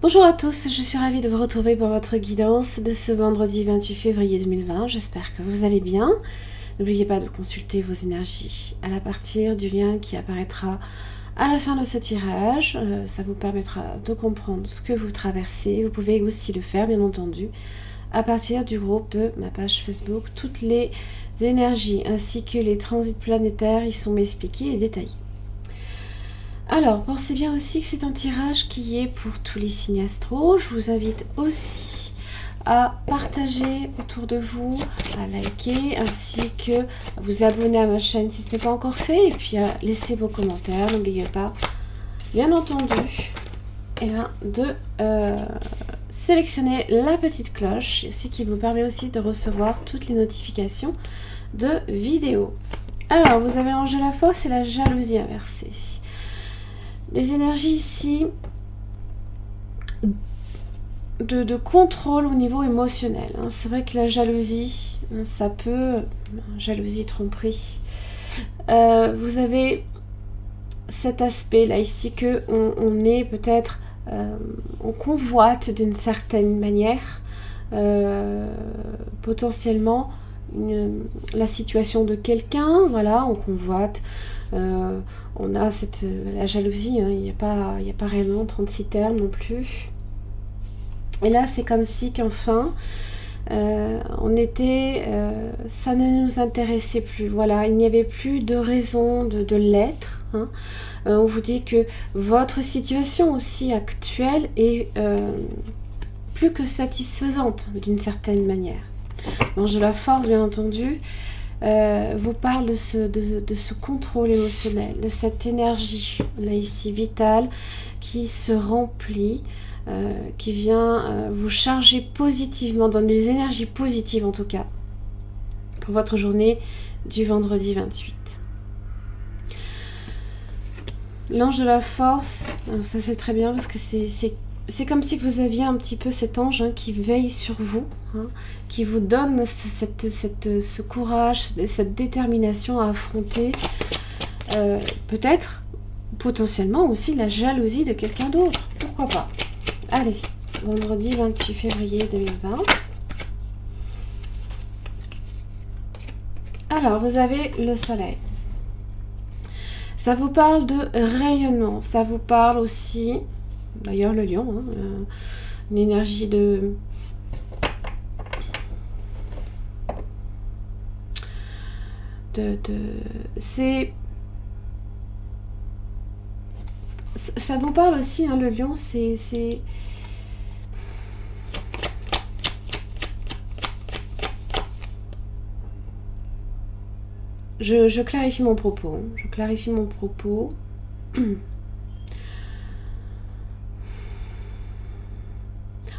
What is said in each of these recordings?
Bonjour à tous, je suis ravie de vous retrouver pour votre guidance de ce vendredi 28 février 2020. J'espère que vous allez bien. N'oubliez pas de consulter vos énergies à partir du lien qui apparaîtra à la fin de ce tirage. Ça vous permettra de comprendre ce que vous traversez. Vous pouvez aussi le faire, bien entendu, à partir du groupe de ma page Facebook. Toutes les énergies ainsi que les transits planétaires y sont expliqués et détaillés. Alors, pensez bien aussi que c'est un tirage qui est pour tous les signes astro. Je vous invite aussi à partager autour de vous, à liker, ainsi que à vous abonner à ma chaîne si ce n'est pas encore fait, et puis à laisser vos commentaires. N'oubliez pas, bien entendu, de sélectionner la petite cloche, ce qui vous permet aussi de recevoir toutes les notifications de vidéos. Alors, vous avez l'ange de la force et la jalousie inversée. Des énergies ici de contrôle au niveau émotionnel. C'est vrai que la jalousie, ça peut... Jalousie, tromperie. Vous avez cet aspect là ici que on est peut-être... on convoite d'une certaine manière potentiellement la situation de quelqu'un. Voilà, on convoite... on a la jalousie, il n'y a pas réellement 36 termes non plus. Et là, c'est comme si qu'enfin, on était... ça ne nous intéressait plus. Voilà, il n'y avait plus de raison de l'être. On vous dit que votre situation aussi actuelle est plus que satisfaisante d'une certaine manière. L'ange de la force, bien entendu, vous parle de ce contrôle émotionnel, de cette énergie, là ici, vitale, qui se remplit, qui vient vous charger positivement, dans des énergies positives en tout cas, pour votre journée du vendredi 28. L'ange de la force, ça c'est très bien parce que c'est comme si vous aviez un petit peu cet ange qui veille sur vous, qui vous donne ce courage, cette détermination à affronter peut-être, potentiellement aussi la jalousie de quelqu'un d'autre. Pourquoi pas? Allez, vendredi 28 février 2020. Alors, vous avez le soleil. Ça vous parle de rayonnement, ça vous parle aussi... D'ailleurs, le lion, une énergie de... c'est... Ça vous parle aussi, le lion, c'est... Je clarifie mon propos. Je clarifie mon propos.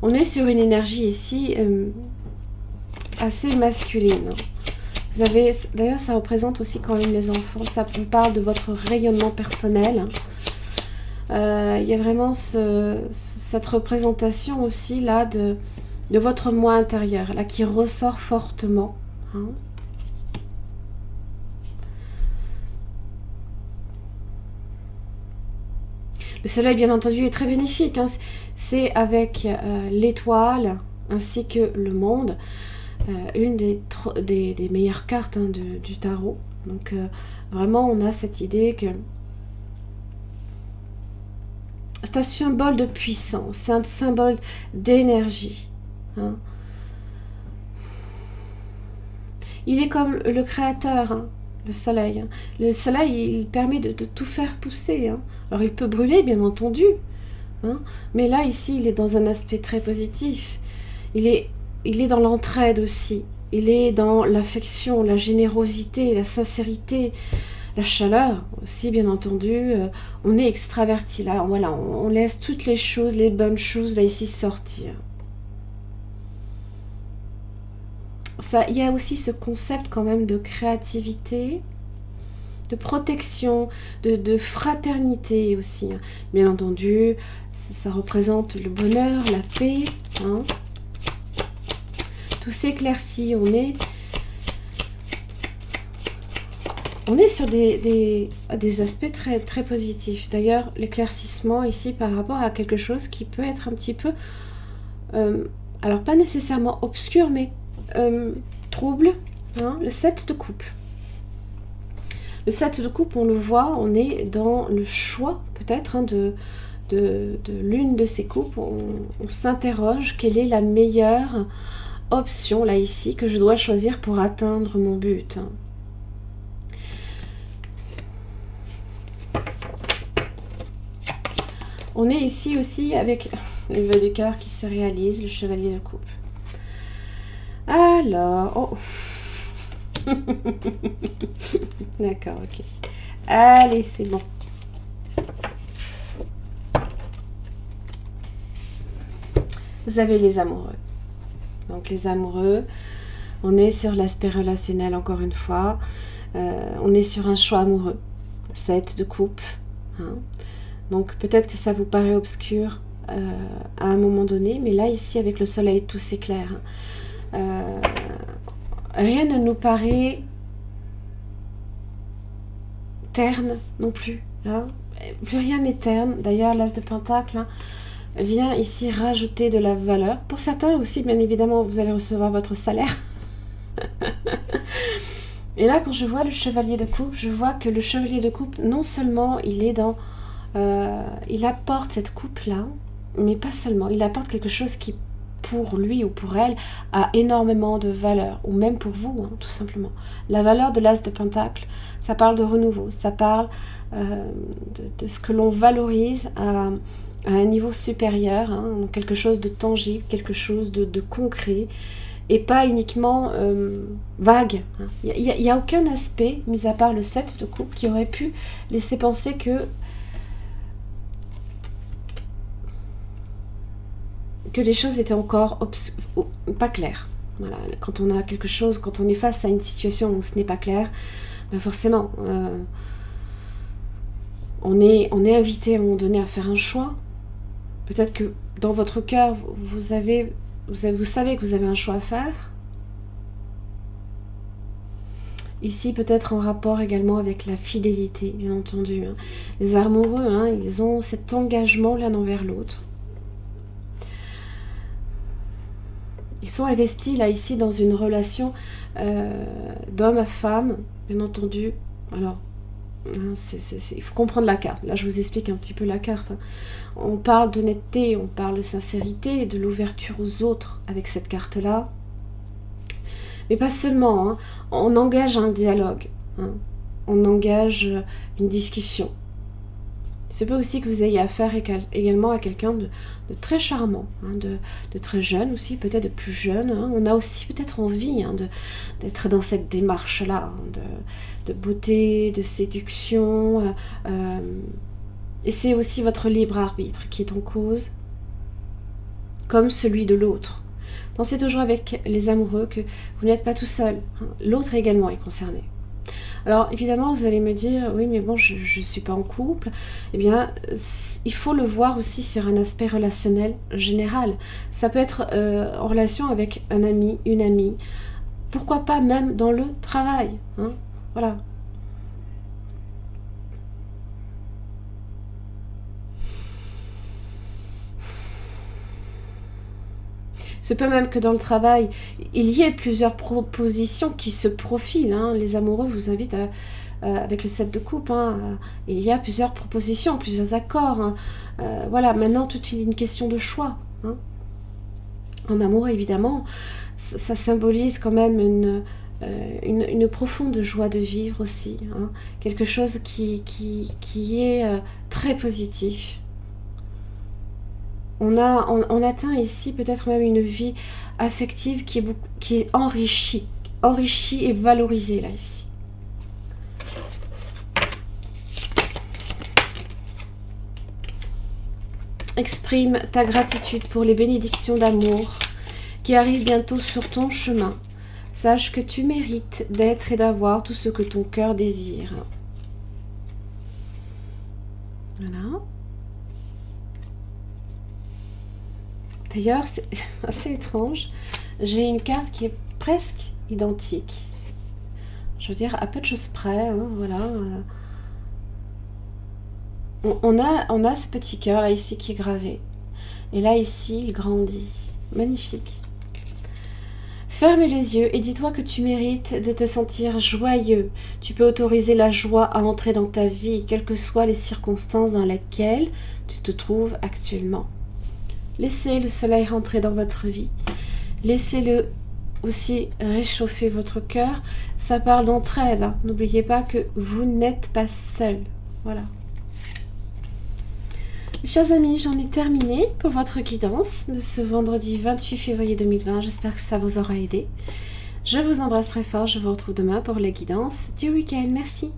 On est sur une énergie ici assez masculine. Vous avez, d'ailleurs, ça représente aussi quand même les enfants. Ça vous parle de votre rayonnement personnel. Il y a vraiment cette représentation aussi là de votre moi intérieur, là qui ressort fortement. Le soleil, bien entendu, est très bénéfique. C'est avec l'étoile ainsi que le monde, une des meilleures cartes du tarot. Donc, vraiment, on a cette idée que c'est un symbole de puissance, c'est un symbole d'énergie. Il est comme le créateur, le soleil. Le soleil, il permet de tout faire pousser. Alors, il peut brûler, bien entendu. Mais là, ici, il est dans un aspect très positif. Il est dans l'entraide aussi. Il est dans l'affection, la générosité, la sincérité, la chaleur aussi, bien entendu. On est extraverti, là. Voilà, on laisse toutes les choses, les bonnes choses, là, ici, sortir. Il y a aussi ce concept quand même de créativité, de protection, de fraternité aussi. Bien entendu, ça représente le bonheur, la paix. Tout s'éclaircit, on est On est sur des aspects très, très positifs. D'ailleurs, l'éclaircissement ici par rapport à quelque chose qui peut être un petit peu, alors pas nécessairement obscur, mais trouble, hein, le 7 de coupe. Le 7 de coupe, on le voit, on est dans le choix peut-être hein, de l'une de ces coupes. On s'interroge, quelle est la meilleure option là ici que je dois choisir pour atteindre mon but. On est ici aussi avec le vœu du cœur qui se réalise, le chevalier de coupe. Alors, oh. D'accord, ok. Allez, c'est bon. Vous avez les amoureux. Donc les amoureux, on est sur l'aspect relationnel encore une fois. On est sur un choix amoureux. 7 de coupe. Hein. Donc peut-être que ça vous paraît obscur à un moment donné, mais là ici avec le soleil tout s'éclaire. Rien ne nous paraît terne non plus. Hein. Plus rien n'est terne. D'ailleurs l'as de pentacle hein, vient ici rajouter de la valeur. Pour certains aussi, bien évidemment, vous allez recevoir votre salaire. Et là, quand je vois le chevalier de coupe, je vois que le chevalier de coupe, non seulement il est dans... il apporte cette coupe-là, mais pas seulement. Il apporte quelque chose qui, pour lui ou pour elle, a énormément de valeur. Ou même pour vous, hein, tout simplement. La valeur de l'as de pentacle, ça parle de renouveau. Ça parle de ce que l'on valorise à un niveau supérieur, hein, quelque chose de tangible, quelque chose de concret, et pas uniquement vague. Il n'y a aucun aspect, mis à part le 7 de coupe, qui aurait pu laisser penser que les choses étaient encore pas claires. Voilà. Quand on a quelque chose, quand on est face à une situation où ce n'est pas clair, ben forcément, on est invité à un moment donné à faire un choix. Peut-être que dans votre cœur, vous savez que vous avez un choix à faire. Ici, peut-être en rapport également avec la fidélité, bien entendu. Hein. Les amoureux, hein, ils ont cet engagement l'un envers l'autre. Ils sont investis là, ici, dans une relation d'homme à femme, bien entendu. Alors, il faut comprendre la carte. Là, je vous explique un petit peu la carte. Hein. On parle d'honnêteté, on parle de sincérité, de l'ouverture aux autres avec cette carte-là. Mais pas seulement. Hein. On engage un dialogue. Hein. On engage une discussion. Il se peut aussi que vous ayez affaire également à quelqu'un de très charmant, hein, de très jeune aussi, peut-être de plus jeune. Hein. On a aussi peut-être envie hein, d'être dans cette démarche-là, hein, de beauté, de séduction. Et c'est aussi votre libre arbitre qui est en cause, comme celui de l'autre. Pensez toujours avec les amoureux que vous n'êtes pas tout seul. Hein. L'autre également est concerné. Alors évidemment vous allez me dire oui mais bon je ne suis pas en couple. Eh bien il faut le voir aussi sur un aspect relationnel général. Ça peut être en relation avec un ami, une amie. Pourquoi pas même dans le travail. Hein, voilà. Il se peut même que dans le travail, il y ait plusieurs propositions qui se profilent. Hein. Les amoureux vous invitent avec le 7 de coupe. Hein, il y a plusieurs propositions, plusieurs accords. Hein. Voilà, maintenant, toute une question de choix. Hein. En amour, évidemment, ça symbolise quand même une profonde joie de vivre aussi. Hein. Quelque chose qui est très positif. On atteint ici peut-être même une vie affective qui est enrichie et valorisée là ici. Exprime ta gratitude pour les bénédictions d'amour qui arrivent bientôt sur ton chemin. Sache que tu mérites d'être et d'avoir tout ce que ton cœur désire. Voilà. D'ailleurs, c'est assez étrange. J'ai une carte qui est presque identique. Je veux dire, à peu de choses près, hein, voilà. On a ce petit cœur là ici qui est gravé. Et là ici, il grandit. Magnifique. Ferme les yeux et dis-toi que tu mérites de te sentir joyeux. Tu peux autoriser la joie à entrer dans ta vie, quelles que soient les circonstances dans lesquelles tu te trouves actuellement. Laissez le soleil rentrer dans votre vie. Laissez-le aussi réchauffer votre cœur. Ça parle d'entraide. Hein. N'oubliez pas que vous n'êtes pas seul. Voilà. Mes chers amis, j'en ai terminé pour votre guidance de ce vendredi 28 février 2020. J'espère que ça vous aura aidé. Je vous embrasse très fort. Je vous retrouve demain pour la guidance du week-end. Merci.